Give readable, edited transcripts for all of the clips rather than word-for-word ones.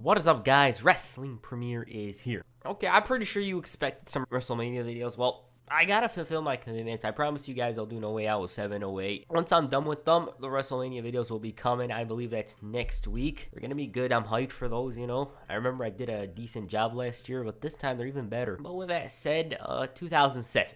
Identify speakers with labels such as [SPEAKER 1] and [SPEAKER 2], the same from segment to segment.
[SPEAKER 1] What is up, guys? Wrestling Premiere is here. Okay, I'm pretty sure you expect some WrestleMania videos. Well, I gotta fulfill my commitments. I promise you guys I'll do No Way Out with 708. Once I'm done with them, the WrestleMania videos will be coming. I believe that's next week. They're gonna be good. I'm hyped for those, you know. I remember I did a decent job last year, but this time they're even better. But with that said, 2007.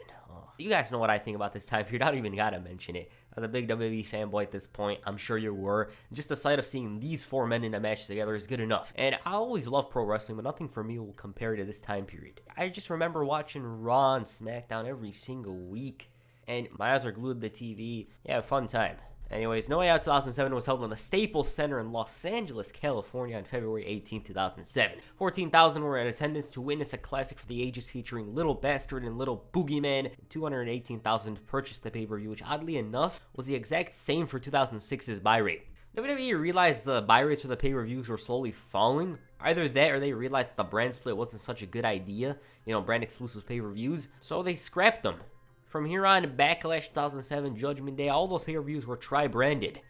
[SPEAKER 1] You guys know what I think about this time period. I don't even gotta mention it. As a big WWE fanboy at this point, I'm sure you were. Just the sight of seeing these four men in a match together is good enough. And I always love pro wrestling, but nothing for me will compare to this time period. I just remember watching Raw and SmackDown every single week, and my eyes are glued to the TV. Yeah, fun time. Anyways, No Way Out 2007 was held in the Staples Center in Los Angeles, California on February 18, 2007. 14,000 were in attendance to witness a classic for the ages featuring Little Bastard and Little Boogeyman. 218,000 purchased the pay-per-view, which oddly enough was the exact same for 2006's buy rate. WWE realized the buy rates for the pay-per-views were slowly falling. Either that or they realized that the brand split wasn't such a good idea, brand exclusive pay-per-views, so they scrapped them. From here on, Backlash 2007, Judgment Day, all those pay-per-views were tri-branded.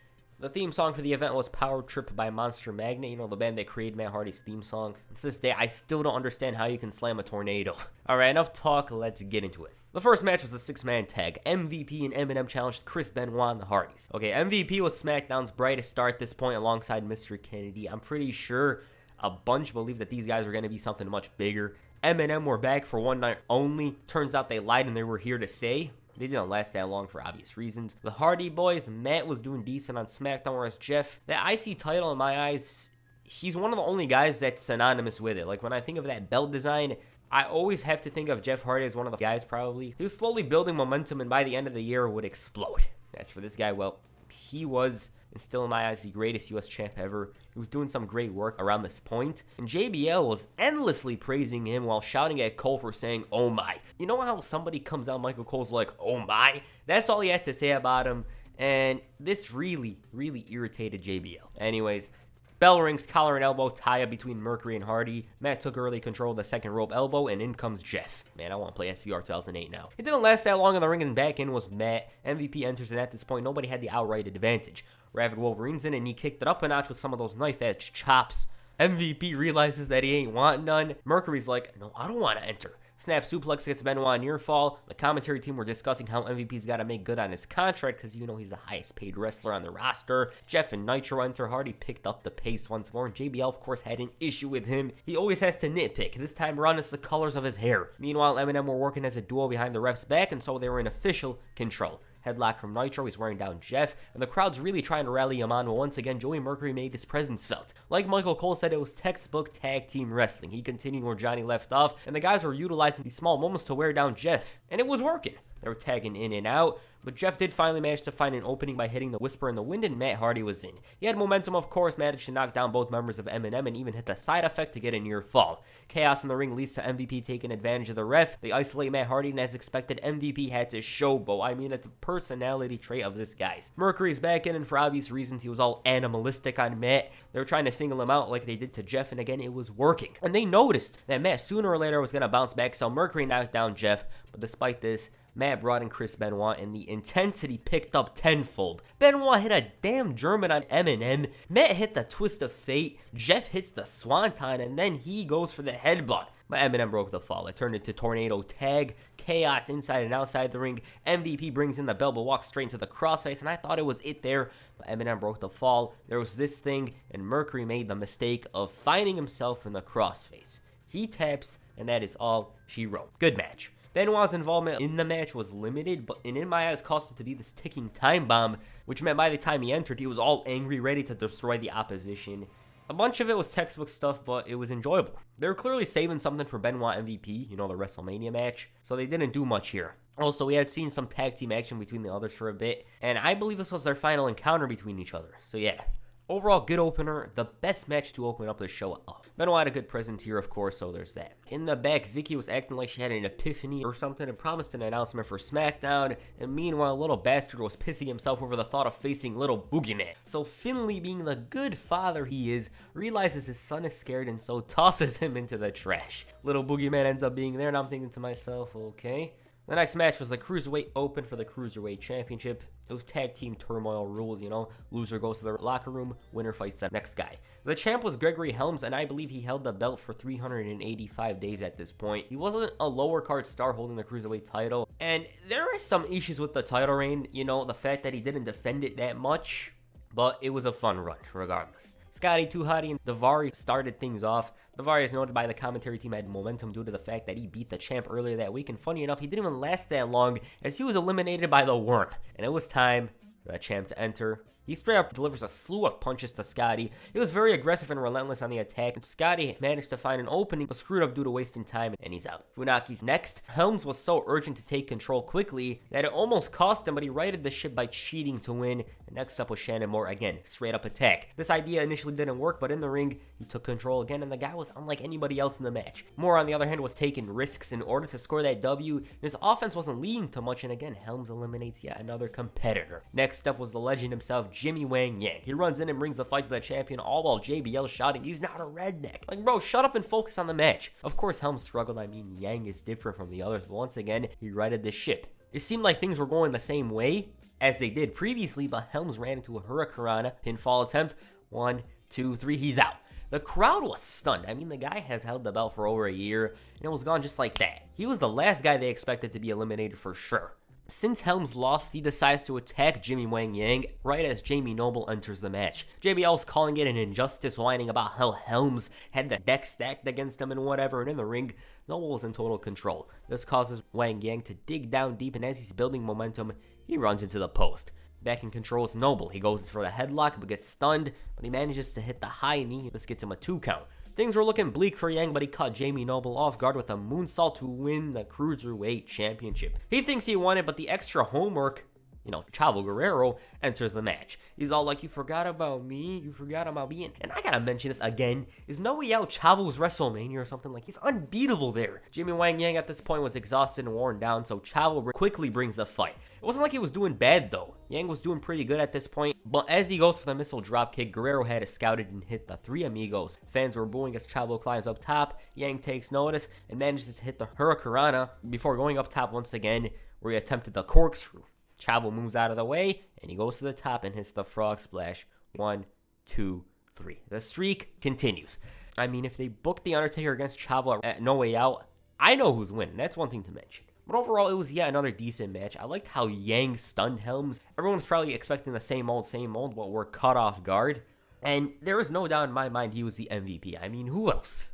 [SPEAKER 1] The theme song for the event was Power Trip by Monster Magnet, the band that created Matt Hardy's theme song. To this day, I still don't understand how you can slam a tornado. Alright, enough talk, let's get into it. The first match was a six-man tag. MVP and Eminem challenged Chris Benoit and the Hardys. Okay, MVP was SmackDown's brightest star at this point alongside Mr. Kennedy. I'm pretty sure a bunch believed that these guys were going to be something much bigger. Eminem were back for one night only. Turns out they lied and they were here to stay. They didn't last that long for obvious reasons. The Hardy Boys, Matt was doing decent on SmackDown, whereas Jeff, that IC title in my eyes, he's one of the only guys that's synonymous with it. Like when I think of that belt design, I always have to think of Jeff Hardy as one of the guys probably. He was slowly building momentum and by the end of the year would explode. As for this guy, well, he was, and still in my eyes, the greatest US champ ever. He was doing some great work around this point, and JBL was endlessly praising him while shouting at Cole for saying, "Oh my." You know how somebody comes out, Michael Cole's like, "Oh my"? That's all he had to say about him, and this really, really irritated JBL. Anyways, bell rings, collar and elbow tie-up between Mercury and Hardy. Matt took early control of the second rope elbow, and in comes Jeff. Man, I want to play FTR 2008 now. It didn't last that long in the ring, and back in was Matt. MVP enters, and at this point, nobody had the outright advantage. Ravid Wolverine's in, and he kicked it up a notch with some of those knife-edge chops. MVP realizes that he ain't want none. Mercury's like, "No, I don't want to enter." Snap suplex gets Benoit near fall. The commentary team were discussing how MVP's got to make good on his contract because he's the highest paid wrestler on the roster. Jeff and Nitro enter. Hardy picked up the pace once more, and JBL of course had an issue with him. He always has to nitpick. This time around it's the colors of his hair. Meanwhile, Eminem were working as a duo behind the ref's back, and so they were in official control. Headlock from Nitro, he's wearing down Jeff, and the crowd's really trying to rally him on, but once again, Joey Mercury made his presence felt. Like Michael Cole said, it was textbook tag team wrestling. He continued where Johnny left off, and the guys were utilizing these small moments to wear down Jeff, and it was working. They were tagging in and out, but Jeff did finally manage to find an opening by hitting the Whisper in the Wind, and Matt Hardy was in. He had momentum, of course, managed to knock down both members of Eminem, and even hit the side effect to get a near fall. Chaos in the ring leads to MVP taking advantage of the ref. They isolate Matt Hardy, and as expected, MVP had to showboat. It's a personality trait of this guy's. Mercury's back in, and for obvious reasons, he was all animalistic on Matt. They were trying to single him out like they did to Jeff, and again, it was working. And they noticed that Matt sooner or later was going to bounce back, so Mercury knocked down Jeff, but despite this, Matt brought in Chris Benoit, and the intensity picked up tenfold. Benoit hit a damn German on Eminem. Matt hit the twist of fate. Jeff hits the swanton, and then he goes for the headbutt. But Eminem broke the fall. It turned into tornado tag, chaos inside and outside the ring. MVP brings in the bell, but walks straight into the crossface, and I thought it was it there. But Eminem broke the fall. There was this thing, and Mercury made the mistake of finding himself in the crossface. He taps, and that is all she wrote. Good match. Benoit's involvement in the match was limited, but in my eyes caused him to be this ticking time bomb, which meant by the time he entered, he was all angry, ready to destroy the opposition. A bunch of it was textbook stuff, but it was enjoyable. They were clearly saving something for Benoit MVP, the WrestleMania match, so they didn't do much here. Also, we had seen some tag team action between the others for a bit, and I believe this was their final encounter between each other, so yeah. Overall, good opener, the best match to open up the show up. Benoit had a good presence here, of course, so there's that. In the back, Vicky was acting like she had an epiphany or something and promised an announcement for SmackDown, and meanwhile, Little Bastard was pissing himself over the thought of facing Little Boogeyman. So Finley, being the good father he is, realizes his son is scared and so tosses him into the trash. Little Boogeyman ends up being there, and I'm thinking to myself, okay, The next match was the Cruiserweight Open for the Cruiserweight Championship. It was tag team turmoil rules, you know. Loser goes to the locker room, winner fights the next guy. The champ was Gregory Helms, and I believe he held the belt for 385 days at this point. He wasn't a lower card star holding the Cruiserweight title, and there are some issues with the title reign, you know, the fact that he didn't defend it that much, but it was a fun run regardless. Scotty 2 Hotty and Daivari started things off. Daivari is noted by the commentary team had momentum due to the fact that he beat the champ earlier that week, and funny enough, he didn't even last that long as he was eliminated by the Worm. And it was time for the champ to enter. He straight up delivers a slew of punches to Scotty. He was very aggressive and relentless on the attack, and Scotty managed to find an opening, but screwed up due to wasting time, and he's out. Funaki's next. Helms was so urgent to take control quickly that it almost cost him, but he righted the ship by cheating to win. And next up was Shannon Moore again, straight up attack. This idea initially didn't work, but in the ring, he took control again, and the guy was unlike anybody else in the match. Moore, on the other hand, was taking risks in order to score that W. His offense wasn't leading to much, and again, Helms eliminates yet another competitor. Next up was the legend himself, Jimmy Wang Yang. He runs in and brings the fight to the champion, all while JBL shouting, "He's not a redneck." Like, bro, shut up and focus on the match. Of course, Helms struggled. I mean, Yang is different from the others, but once again, he righted the ship. It seemed like things were going the same way as they did previously, but Helms ran into a Hurricanrana pinfall attempt. 1, 2, 3, he's out. The crowd was stunned. I mean, the guy has held the belt for over a year, and it was gone just like that. He was the last guy they expected to be eliminated for sure. Since Helms lost, he decides to attack Jimmy Wang Yang right as Jamie Noble enters the match. JBL's calling it an injustice, whining about how Helms had the deck stacked against him and whatever, and in the ring, Noble was in total control. This causes Wang Yang to dig down deep, and as he's building momentum, he runs into the post. Back in control is Noble. He goes for the headlock but gets stunned, but he manages to hit the high knee. This gets him a 2 count. Things were looking bleak for Yang, but he caught Jamie Noble off guard with a moonsault to win the Cruiserweight Championship. He thinks he won it, but the extra homework, you know, Chavo Guerrero enters the match. He's all like, "You forgot about me, you forgot about me." And I gotta mention this again. Is No Way Out Chavo's WrestleMania or something? Like, he's unbeatable there. Jimmy Wang Yang at this point was exhausted and worn down, so Chavo quickly brings the fight. It wasn't like he was doing bad though. Yang was doing pretty good at this point, but as he goes for the missile dropkick, Guerrero had it scouted and hit the Three Amigos. Fans were booing as Chavo climbs up top. Yang takes notice and manages to hit the Hurricanrana before going up top once again, where he attempted the corkscrew. Chavo moves out of the way, and he goes to the top and hits the frog splash. 1, 2, 3. The streak continues. I mean, if they booked The Undertaker against Chavo at No Way Out, I know who's winning. That's one thing to mention. But overall, it was yet another decent match. I liked how Yang stunned Helms. Everyone's probably expecting the same old, but were caught off guard. And there is no doubt in my mind he was the MVP. I mean, who else?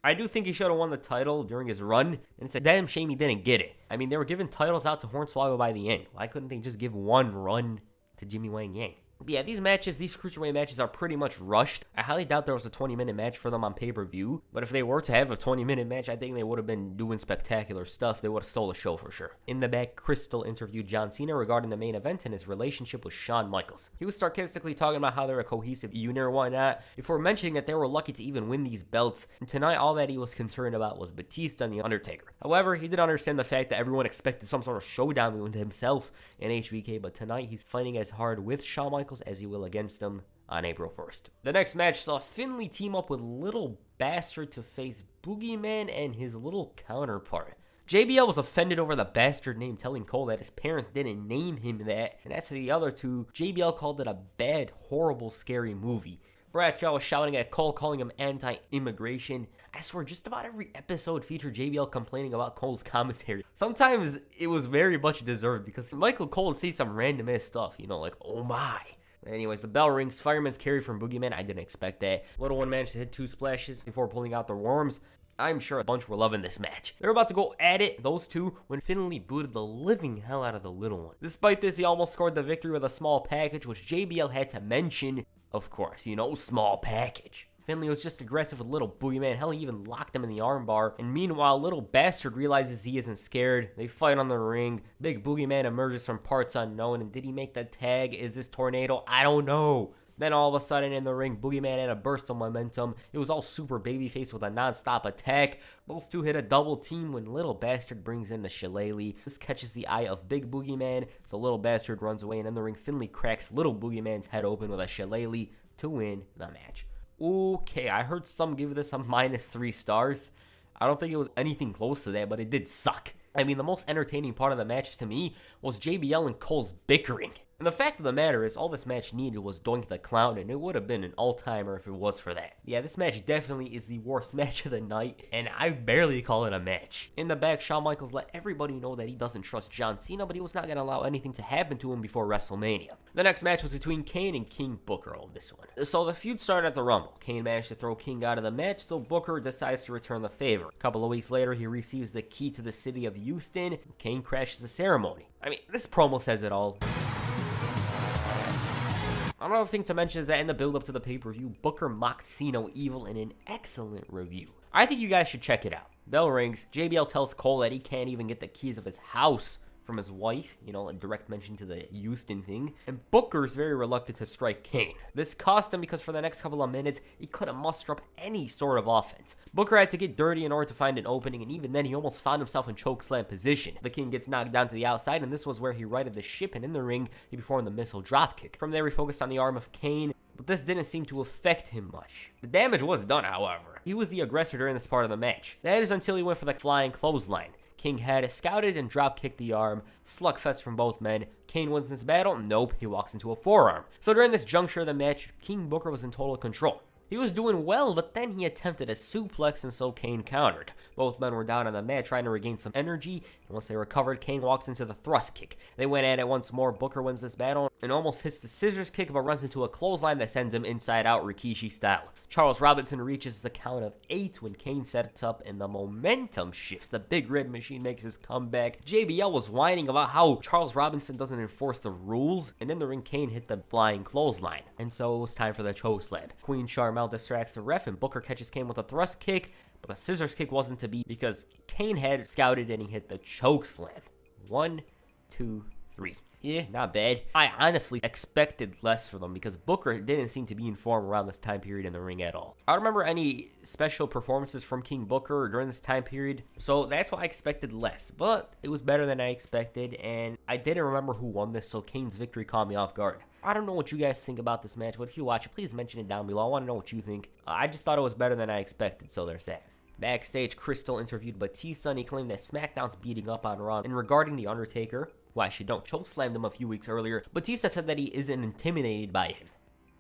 [SPEAKER 1] I do think he should have won the title during his run, and it's a damn shame he didn't get it. I mean, they were giving titles out to Hornswoggle by the end. Why couldn't they just give one run to Jimmy Wang Yang? But yeah, these Cruiserweight matches are pretty much rushed. I highly doubt there was a 20-minute match for them on pay-per-view, but if they were to have a 20-minute match, I think they would have been doing spectacular stuff. They would have stole the show for sure. In the back, Crystal interviewed John Cena regarding the main event and his relationship with Shawn Michaels. He was sarcastically talking about how they're a cohesive unit or whatnot, before mentioning that they were lucky to even win these belts, and tonight all that he was concerned about was Batista and the Undertaker. However, he did understand the fact that everyone expected some sort of showdown with himself and HBK, but tonight he's fighting as hard with Shawn Michaels as he will against him on April 1st. The next match saw Finlay team up with Little Bastard to face Boogeyman and his little counterpart. JBL was offended over the bastard name, telling Cole that his parents didn't name him that, and as for the other two, JBL called it a bad, horrible, scary movie. Bradshaw was shouting at Cole, calling him anti-immigration. I swear, just about every episode featured JBL complaining about Cole's commentary. Sometimes it was very much deserved, because Michael Cole would say some random ass stuff, you know, like, "Oh my." Anyways, the bell rings, fireman's carry from Boogeyman. I didn't expect that. Little one managed to hit 2 splashes before pulling out the worms. I'm sure a bunch were loving this match. They were about to go at it, those two, when Finlay booted the living hell out of the little one. Despite this, he almost scored the victory with a small package, which JBL had to mention. Of course, you know, small package. Finlay was just aggressive with Little Boogeyman. Hell, he even locked him in the armbar. And meanwhile, Little Bastard realizes he isn't scared. They fight on the ring. Big Boogeyman emerges from parts unknown. And did he make the tag? Is this Tornado? I don't know. Then all of a sudden in the ring, Boogeyman had a burst of momentum. It was all super babyface with a non-stop attack. Both two hit a double team when Little Bastard brings in the shillelagh. This catches the eye of Big Boogeyman, so Little Bastard runs away, and in the ring, Finlay cracks Little Boogeyman's head open with a shillelagh to win the match. Okay, I heard some give this a -3 stars. I don't think it was anything close to that, but it did suck. I mean, the most entertaining part of the match to me was JBL and Cole's bickering. And the fact of the matter is, all this match needed was Doink the Clown, and it would have been an all-timer if it was for that. Yeah, this match definitely is the worst match of the night, and I barely call it a match. In the back, Shawn Michaels let everybody know that he doesn't trust John Cena, but he was not going to allow anything to happen to him before WrestleMania. The next match was between Kane and King Booker on this one. So the feud started at the Rumble. Kane managed to throw King out of the match, so Booker decides to return the favor. A couple of weeks later, he receives the key to the city of Houston, and Kane crashes the ceremony. I mean, this promo says it all. Another thing to mention is that in the build-up to the pay-per-view, Booker mocked Cena Evil in an excellent review. I think you guys should check it out. Bell rings, JBL tells Cole that he can't even get the keys of his house from his wife, a direct mention to the Houston thing, and Booker's very reluctant to strike Kane. This cost him because for the next couple of minutes, he couldn't muster up any sort of offense. Booker had to get dirty in order to find an opening, and even then, he almost found himself in chokeslam position. The King gets knocked down to the outside, and this was where he righted the ship, and in the ring, he performed the missile dropkick. From there, he focused on the arm of Kane, but this didn't seem to affect him much. The damage was done, however. He was the aggressor during this part of the match. That is until he went for the flying clothesline. King had scouted and drop-kicked the arm. Slugfest from both men. Kane wins this battle. Nope, he walks into a forearm. So during this juncture of the match, King Booker was in total control. He was doing well, but then he attempted a suplex, and so Kane countered. Both men were down on the mat trying to regain some energy, and once they recovered, Kane walks into the thrust kick. They went at it once more. Booker wins this battle and almost hits the scissors kick, but runs into a clothesline that sends him inside out Rikishi style. Charles Robinson reaches the count of 8 when Kane sets up, and the momentum shifts. The Big Red Machine makes his comeback. JBL was whining about how Charles Robinson doesn't enforce the rules, and in the ring, Kane hit the flying clothesline. And so it was time for the chokeslam. Queen Charmel distracts the ref, and Booker catches Kane with a thrust kick, but the scissors kick wasn't to be because Kane had scouted and he hit the chokeslam. 1, 2, 3. Yeah, not bad. I honestly expected less from them because Booker didn't seem to be in form around this time period in the ring at all. I don't remember any special performances from King Booker during this time period, so that's why I expected less. But it was better than I expected, and I didn't remember who won this, so Kane's victory caught me off guard. I don't know what you guys think about this match, but if you watch it, please mention it down below. I want to know what you think. I just thought it was better than I expected, so there's that. Backstage, Crystal interviewed Batista, and he claimed that SmackDown's beating up on Raw. And regarding The Undertaker, who actually chokeslammed him a few weeks earlier, Batista said that he isn't intimidated by him.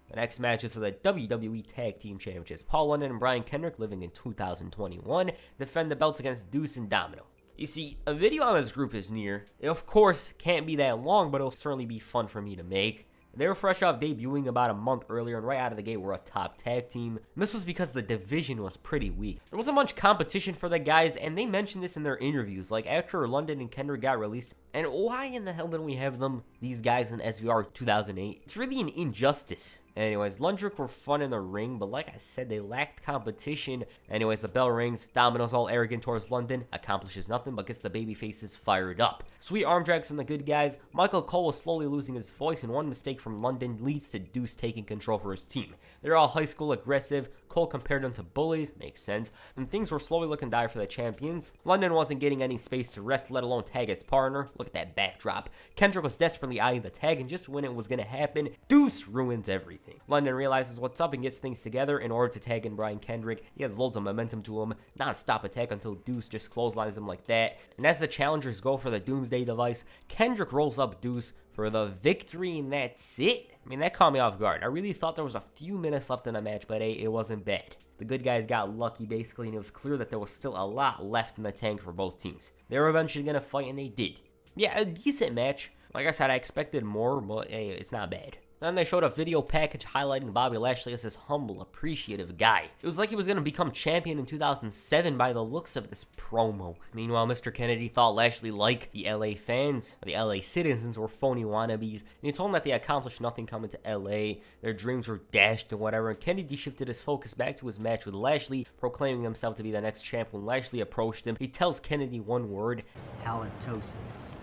[SPEAKER 1] The next match is for the WWE Tag Team Championships. Paul London and Brian Kendrick, living in 2021, defend the belts against Deuce and Domino. You see, a video on this group is near. It, of course, can't be that long, but it'll certainly be fun for me to make. They were fresh off debuting about a month earlier, and right out of the gate were a top tag team. And this was because the division was pretty weak. There wasn't much competition for the guys, and they mentioned this in their interviews. Like, after London and Kendrick got released, and why in the hell didn't we have these guys in SVR 2008? It's really an injustice. Anyways, Lundrick were fun in the ring, but like I said, they lacked competition. Anyways, the bell rings. Domino's all arrogant towards London, accomplishes nothing but gets the baby faces fired up. Sweet arm drags from the good guys. Michael Cole was slowly losing his voice, and one mistake from London leads to Deuce taking control for his team. They're all high school aggressive. Cole compared them to bullies, makes sense, and things were slowly looking dire for the champions. London wasn't getting any space to rest, let alone tag his partner. Look at that backdrop. Kendrick was desperately eyeing the tag, and just when it was going to happen, Deuce ruins everything. London realizes what's up and gets things together in order to tag in Brian Kendrick. He has loads of momentum to him, non-stop attack until Deuce just clotheslines him like that. And as the challengers go for the Doomsday device, Kendrick rolls up Deuce for the victory, and that's it. I mean, that caught me off guard. I really thought there was a few minutes left in the match, but hey, it wasn't bad. The good guys got lucky, basically, and it was clear that there was still a lot left in the tank for both teams. They were eventually going to fight, and they did. Yeah, a decent match. Like I said, I expected more, but hey, it's not bad. Then they showed a video package highlighting Bobby Lashley as this humble, appreciative guy. It was like he was going to become champion in 2007 by the looks of this promo. Meanwhile, Mr. Kennedy thought Lashley liked the LA fans, or the LA citizens were phony wannabes, and he told them that they accomplished nothing coming to LA, their dreams were dashed and whatever, and Kennedy shifted his focus back to his match with Lashley, proclaiming himself to be the next champ. When Lashley approached him, he tells Kennedy one word: halitosis.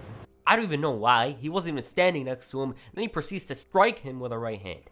[SPEAKER 1] I don't even know why. He wasn't even standing next to him. Then he proceeds to strike him with a right hand.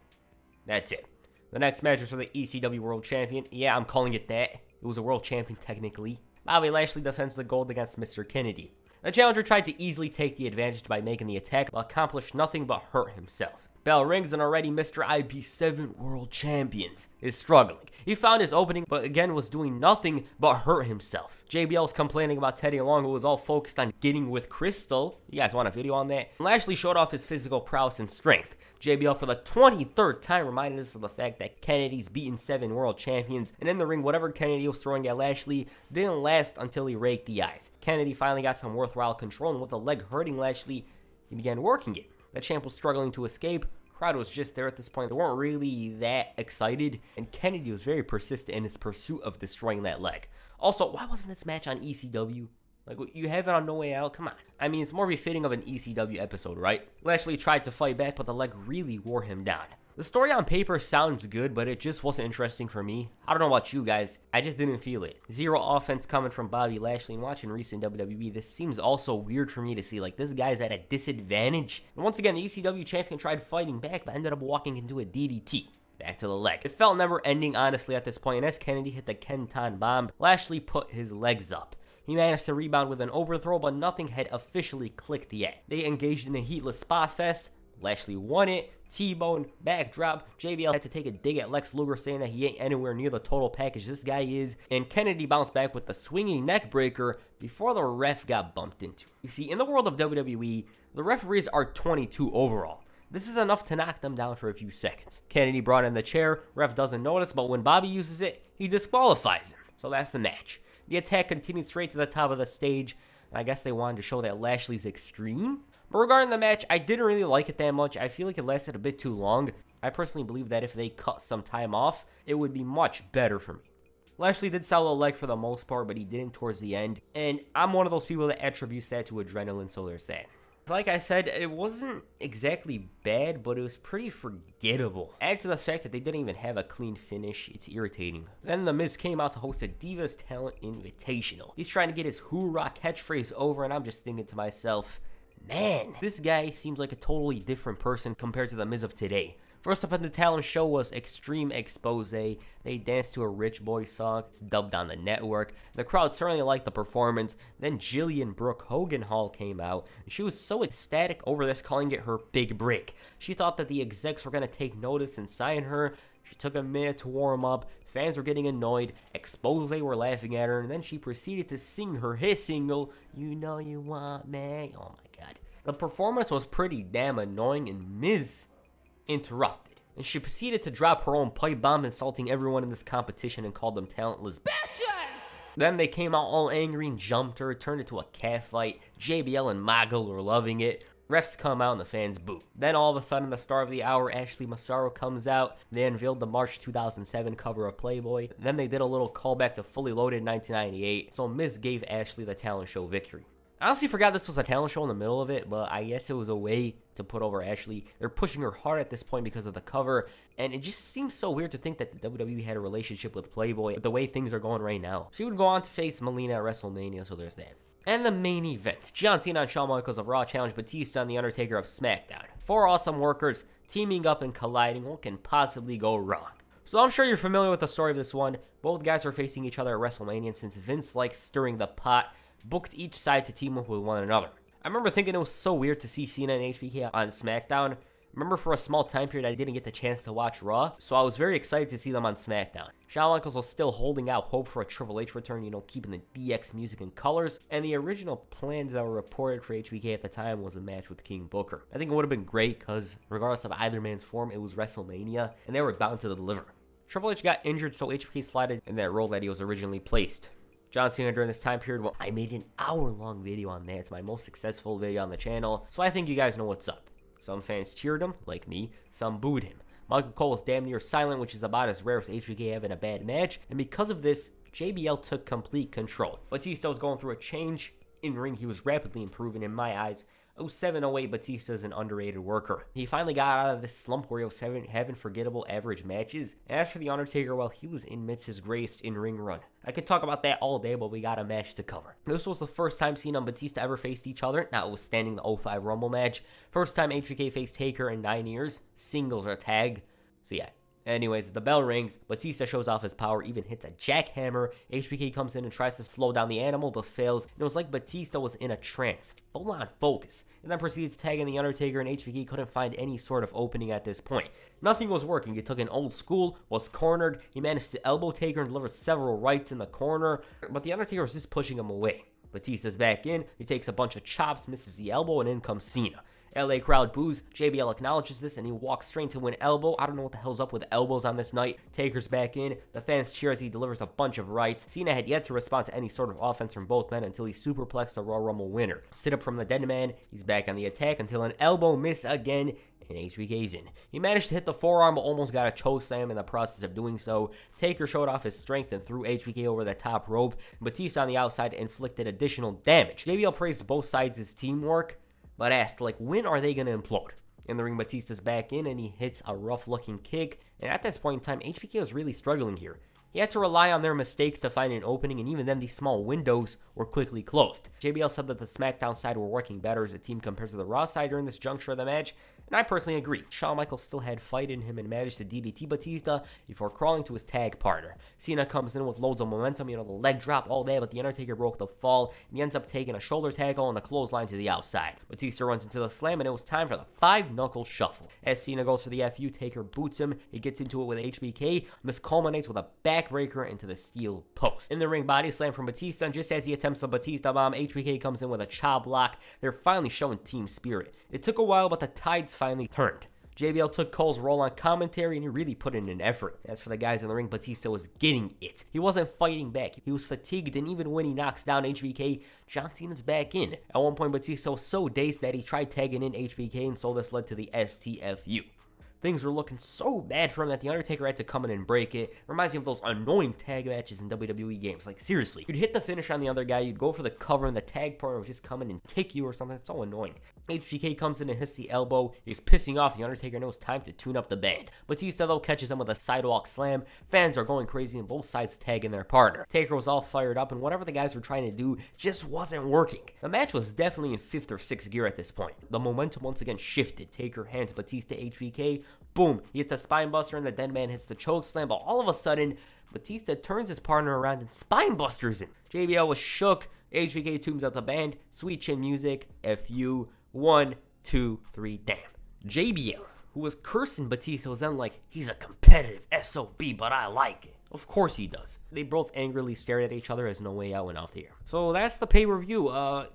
[SPEAKER 1] That's it. The next match was for the ECW World Champion. Yeah, I'm calling it that. It was a World Champion technically. Bobby Lashley defends the gold against Mr. Kennedy. The challenger tried to easily take the advantage by making the attack, but accomplished nothing but hurt himself. Bell rings, and already Mr. IP7 World Champions is struggling. He found his opening, but again was doing nothing but hurt himself. JBL was complaining about Teddy Long, who was all focused on getting with Crystal. You guys want a video on that? Lashley showed off his physical prowess and strength. JBL for the 23rd time reminded us of the fact that Kennedy's beaten 7 world champions, and in the ring, whatever Kennedy was throwing at Lashley didn't last until he raked the eyes. Kennedy finally got some worthwhile control, and with the leg hurting Lashley, he began working it. The champ was struggling to escape. Crowd was just there at this point. They weren't really that excited, and Kennedy was very persistent in his pursuit of destroying that leg. Also, why wasn't this match on ECW? Like, you have it on No Way Out? Come on. I mean, it's more befitting of an ECW episode, right? Lashley tried to fight back, but the leg really wore him down. The story on paper sounds good, but it just wasn't interesting for me. I don't know about you guys. I just didn't feel it. Zero offense coming from Bobby Lashley, and watching recent WWE, this seems also weird for me to see. Like, this guy's at a disadvantage. And once again, the ECW champion tried fighting back, but ended up walking into a DDT. Back to the leg. It felt never ending, honestly, at this point, and as Kennedy hit the Kenton bomb, Lashley put his legs up. He managed to rebound with an overthrow, but nothing had officially clicked yet. They engaged in a heatless spot fest. Lashley won it. T-bone, backdrop. JBL had to take a dig at Lex Luger, saying that he ain't anywhere near the total package this guy is. And Kennedy bounced back with the swinging neck breaker before the ref got bumped into. You see, in the world of WWE, the referees are 22 overall. This is enough to knock them down for a few seconds. Kennedy brought in the chair. Ref doesn't notice, but when Bobby uses it, he disqualifies him. So that's the match. The attack continued straight to the top of the stage, and I guess they wanted to show that Lashley's extreme. But regarding the match, I didn't really like it that much. I feel like it lasted a bit too long. I personally believe that if they cut some time off, it would be much better for me. Lashley did sell a leg for the most part, but he didn't towards the end. And I'm one of those people that attributes that to adrenaline, so they're sad. Like I said, it wasn't exactly bad, but it was pretty forgettable. Add to the fact that they didn't even have a clean finish, it's irritating. Then The Miz came out to host a Divas Talent Invitational. He's trying to get his hoorah catchphrase over, and I'm just thinking to myself, man, this guy seems like a totally different person compared to The Miz of today. First up in the talent show was Extreme Expose. They danced to a Rich Boy song. It's dubbed on the network. The crowd certainly liked the performance. Then Jillian Brooke Hogan Hall came out. She was so ecstatic over this, calling it her big break. She thought that the execs were going to take notice and sign her. She took a minute to warm up. Fans were getting annoyed. Expose were laughing at her. And then she proceeded to sing her hit single, You Know You Want Me. Oh my god. The performance was pretty damn annoying, and Miz interrupted, and she proceeded to drop her own pipe bomb, insulting everyone in this competition and called them talentless bitches. Then they came out all angry and jumped her, turned it to a cat fight. JBL and Mogul were loving it. Refs come out and the fans boo. Then all of a sudden, the star of the hour, Ashley Massaro, comes out. They unveiled the March 2007 cover of Playboy. Then they did a little callback to Fully Loaded 1998, so Miz gave Ashley the talent show victory. I honestly forgot this was a talent show in the middle of it, but I guess it was a way to put over Ashley. They're pushing her hard at this point because of the cover, and it just seems so weird to think that the WWE had a relationship with Playboy the way things are going right now. She would go on to face Melina at WrestleMania, so there's that. And the main event, John Cena and Shawn Michaels of Raw challenged Batista and The Undertaker of SmackDown. 4 awesome workers teaming up and colliding. What can possibly go wrong? So I'm sure you're familiar with the story of this one. Both guys are facing each other at WrestleMania, and since Vince likes stirring the pot, booked each side to team up with one another. I remember thinking it was so weird to see Cena and HBK on SmackDown. Remember, for a small time period, I didn't get the chance to watch Raw, so I was very excited to see them on SmackDown. Shawn Michaels was still holding out hope for a Triple H return, keeping the DX music and colors, and the original plans that were reported for HBK at the time was a match with King Booker. I think it would have been great because, regardless of either man's form, it was WrestleMania, and they were bound to deliver. Triple H got injured, so HBK slotted in that role that he was originally placed. John Cena during this time period, well, I made an hour-long video on that. It's my most successful video on the channel, so I think you guys know what's up. Some fans cheered him, like me. Some booed him. Michael Cole was damn near silent, which is about as rare as HBK having a bad match, and because of this, JBL took complete control. Batista was going through a change. In ring, he was rapidly improving in my eyes. 07-08, Batista is an underrated worker. He finally got out of this slump where he was having forgettable average matches. And as for The Undertaker, well, he was in midst his greatest in-ring run. I could talk about that all day, but we got a match to cover. This was the first time Cena and Batista ever faced each other, notwithstanding the 05 Rumble match. First time HBK faced Taker in 9 years, singles or tag. So yeah, Anyways, the bell rings, Batista shows off his power, even hits a jackhammer. HBK comes in and tries to slow down the animal, but fails. It was like Batista was in a trance, full on focus, and then proceeds tagging the Undertaker, and HBK couldn't find any sort of opening at this point. Nothing was working. He took an old school, was cornered, he managed to elbow Taker and delivered several rights in the corner, but the Undertaker was just pushing him away. Batista's back in, he takes a bunch of chops, misses the elbow, and in comes Cena. LA crowd boos, JBL acknowledges this, and he walks straight to an elbow. I don't know what the hell's up with elbows on this night. Taker's back in, the fans cheer as he delivers a bunch of rights. Cena had yet to respond to any sort of offense from both men until he superplexed the Royal Rumble winner. Sit up from the dead man, he's back on the attack until an elbow miss again, and HBK's in. He managed to hit the forearm, but almost got a choke slam in the process of doing so. Taker showed off his strength and threw HBK over the top rope. Batista on the outside inflicted additional damage. JBL praised both sides' teamwork, but asked, like, when are they going to implode? In the ring, Batista's back in, and he hits a rough-looking kick. And at this point in time, HBK was really struggling here. He had to rely on their mistakes to find an opening, and even then, these small windows were quickly closed. JBL said that the SmackDown side were working better as a team compared to the Raw side during this juncture of the match, and I personally agree. Shawn Michaels still had fight in him and managed to DDT Batista before crawling to his tag partner. Cena comes in with loads of momentum, the leg drop all day, but the Undertaker broke the fall, and he ends up taking a shoulder tackle and a clothesline to the outside. Batista runs into the slam, and it was time for the 5-knuckle shuffle. As Cena goes for the FU, Taker boots him. He gets into it with HBK, and this culminates with a backbreaker into the steel post. In the ring, body slam from Batista, and just as he attempts a Batista bomb, HBK comes in with a chop block. They're finally showing team spirit. It took a while, but the tides finally turned. JBL took Cole's role on commentary, and he really put in an effort. As for the guys in the ring, Batista was getting it. He wasn't fighting back. He was fatigued, and even when he knocks down HBK, John Cena's back in. At one point, Batista was so dazed that he tried tagging in HBK, and so this led to the STFU. Things were looking so bad for him that the Undertaker had to come in and break it. Reminds me of those annoying tag matches in WWE games. Like, seriously. You'd hit the finish on the other guy, you'd go for the cover, and the tag partner would just come in and kick you or something. It's so annoying. HBK comes in and hits the elbow. He's pissing off the Undertaker, and it was time to tune up the band. Batista, though, catches him with a sidewalk slam. Fans are going crazy, and both sides tagging their partner. Taker was all fired up, and whatever the guys were trying to do just wasn't working. The match was definitely in 5th or 6th gear at this point. The momentum once again shifted. Taker hands Batista HBK. Boom, he hits a spine buster, and the dead man hits the choke slam, but all of a sudden, Batista turns his partner around and spine busters him. JBL was shook. HBK tunes up the band. Sweet chin music. FU. 1, 2, 3, damn. JBL, who was cursing Batista, was then like, he's a competitive SOB, but I like it. Of course he does. They both angrily stared at each other as No Way Out went off the air. So that's the pay-per-view.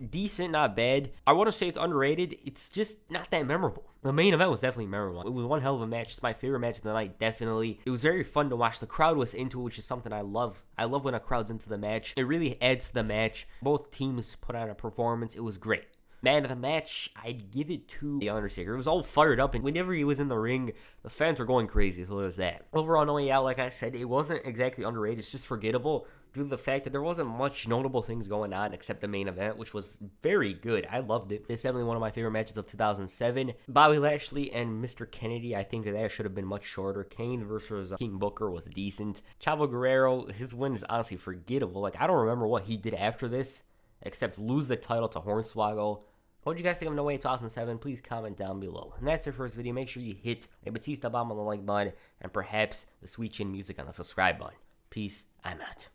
[SPEAKER 1] Decent, not bad. I want to say it's underrated. It's just not that memorable. The main event was definitely memorable. It was one hell of a match. It's my favorite match of the night, definitely. It was very fun to watch. The crowd was into it, which is something I love. I love when a crowd's into the match. It really adds to the match. Both teams put on a performance. It was great. Man of the match, I'd give it to The Undertaker. It was all fired up, and whenever he was in the ring, the fans were going crazy, so there's that. Overall, No Way Out, like I said, it wasn't exactly underrated. It's just forgettable due to the fact that there wasn't much notable things going on except the main event, which was very good. I loved it. It's definitely one of my favorite matches of 2007. Bobby Lashley and Mr. Kennedy, I think that should have been much shorter. Kane versus King Booker was decent. Chavo Guerrero, his win is honestly forgettable. Like, I don't remember what he did after this, except lose the title to Hornswoggle. What did you guys think of No Way 2007? Please comment down below. And that's it for this video. Make sure you hit a Batista bomb on the like button and perhaps the sweet chin music on the subscribe button. Peace. I'm out.